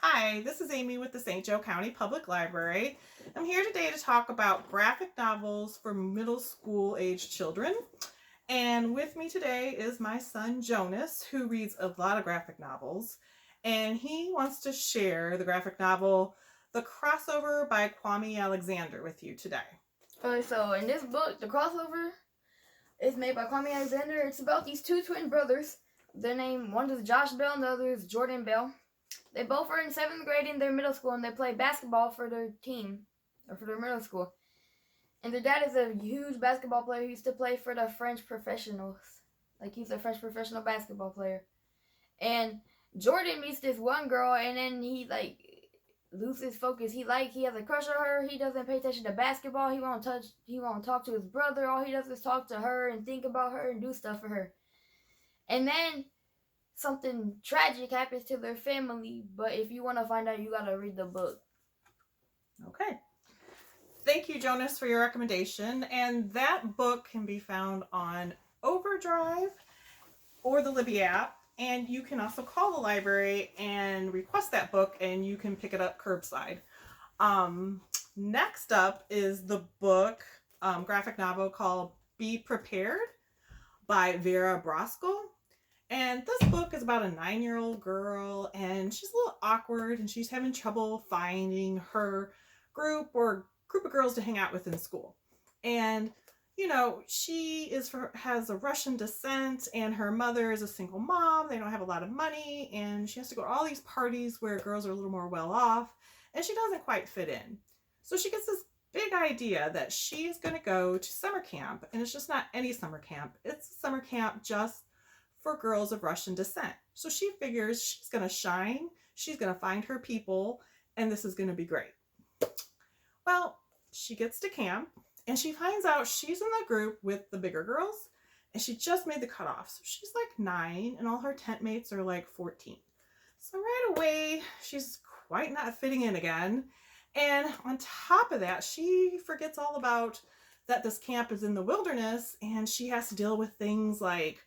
Hi, this is Amy with the St. Joe County Public Library. I'm here today to talk about graphic novels for middle school age children. And with me today is my son Jonas, who reads a lot of graphic novels. And he wants to share the graphic novel The Crossover by Kwame Alexander with you today. Okay, so in this book, The Crossover is made by Kwame Alexander. It's about these two twin brothers. Their name, one is Josh Bell and the other is Jordan Bell. They both are in 7th grade in their middle school, and they play basketball for their team, or for their middle school. And their dad is a huge basketball player. He used to play for the French professionals. Like, he's a French professional basketball player. And Jordan meets this one girl, and then he, loses focus. He has a crush on her. He doesn't pay attention to basketball. He won't talk to his brother. All he does is talk to her and think about her and do stuff for her. And then something tragic happens to their family, but if you want to find out, you gotta read the book. Okay. Thank you, Jonas, for your recommendation. And that book can be found on Overdrive or the Libby app. And you can also call the library and request that book, and you can pick it up curbside. Next up is the book, graphic novel called Be Prepared by Vera Broskel. And this book is about a 9-year-old girl, and she's a little awkward, and she's having trouble finding her group of girls to hang out with in school. And she has a Russian descent, and her mother is a single mom. They don't have a lot of money, and she has to go to all these parties where girls are a little more well off, and she doesn't quite fit in. So she gets this big idea that she's going to go to summer camp, and it's just not any summer camp. It's a summer camp just for girls of Russian descent. So she figures she's going to shine, she's going to find her people, and this is going to be great. Well, she gets to camp, and she finds out she's in the group with the bigger girls, and she just made the cutoff. So she's like 9, and all her tent mates are like 14. So right away, she's quite not fitting in again. And on top of that, she forgets all about that this camp is in the wilderness, and she has to deal with things like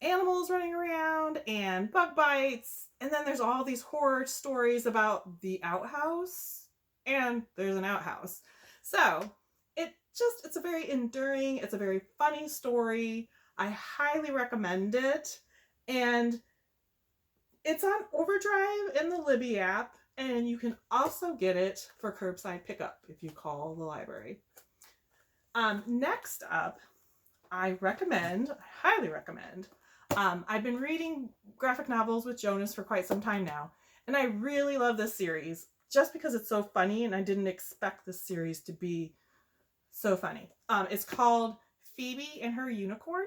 animals running around and bug bites. And then there's all these horror stories about the outhouse, and there's an outhouse. So it's a very enduring, it's a very funny story. I highly recommend it. And it's on Overdrive in the Libby app, and you can also get it for curbside pickup if you call the library. Next up, I highly recommend. I've been reading graphic novels with Jonas for quite some time now, and I really love this series just because it's so funny, and I didn't expect this series to be so funny. It's called Phoebe and Her Unicorn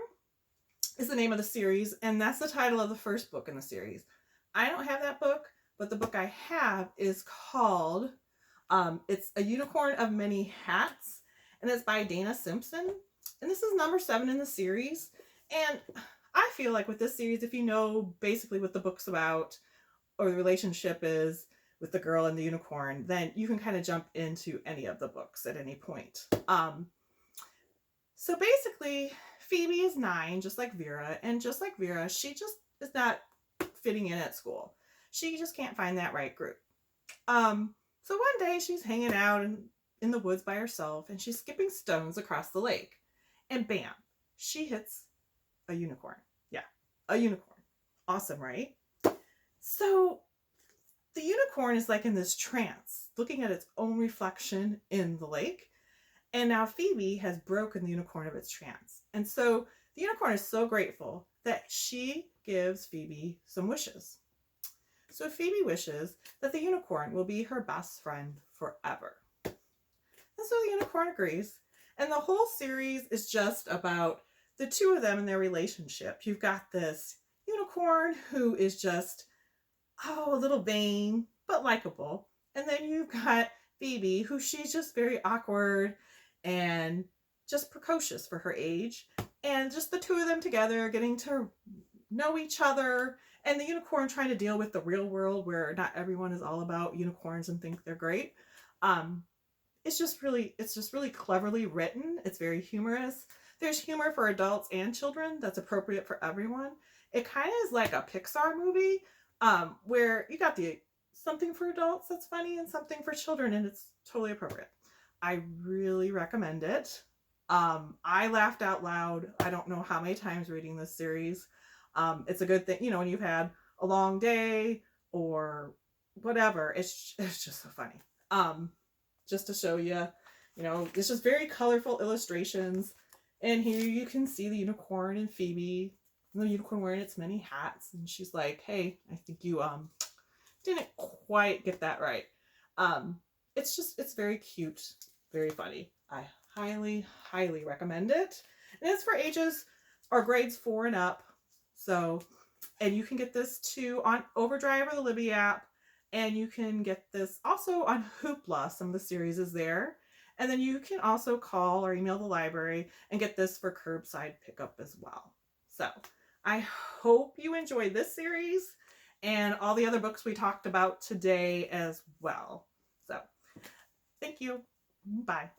is the name of the series, and that's the title of the first book in the series. I don't have that book, but the book I have is called it's A Unicorn of Many Hats, and it's by Dana Simpson. And this is number 7 in the series. And I feel like with this series, if you know basically what the book's about or the relationship is with the girl and the unicorn, then you can kind of jump into any of the books at any point. So basically, Phoebe is 9, just like Vera. And just like Vera, she just is not fitting in at school. She just can't find that right group. So one day she's hanging out in the woods by herself, and she's skipping stones across the lake. And bam, she hits a unicorn. Yeah, a unicorn. Awesome, right? So the unicorn is like in this trance, looking at its own reflection in the lake. And now Phoebe has broken the unicorn of its trance. And so the unicorn is so grateful that she gives Phoebe some wishes. So Phoebe wishes that the unicorn will be her best friend forever. And so the unicorn agrees. And the whole series is just about the two of them and their relationship. You've got this unicorn who is just, a little vain, but likable. And then you've got Phoebe, who she's just very awkward and just precocious for her age. And just the two of them together getting to know each other, and the unicorn trying to deal with the real world where not everyone is all about unicorns and think they're great. It's just really cleverly written. It's very humorous. There's humor for adults and children that's appropriate for everyone. It kind of is like a Pixar movie, where you got the something for adults that's funny and something for children, and it's totally appropriate. I really recommend it. I laughed out loud. I don't know how many times reading this series. It's a good thing, you know, when you've had a long day or whatever. It's just so funny. Just to show you, you know, it's just very colorful illustrations. And here you can see the unicorn and Phoebe, the unicorn wearing its many hats, and she's like, "Hey, I think you didn't quite get that right." It's very cute, very funny. I highly recommend it. And it's for ages or grades 4 and up. So, and you can get this too on Overdrive or the Libby app. And you can get this also on Hoopla. Some of the series is there. And then you can also call or email the library and get this for curbside pickup as well. So I hope you enjoyed this series and all the other books we talked about today as well. So thank you. Bye.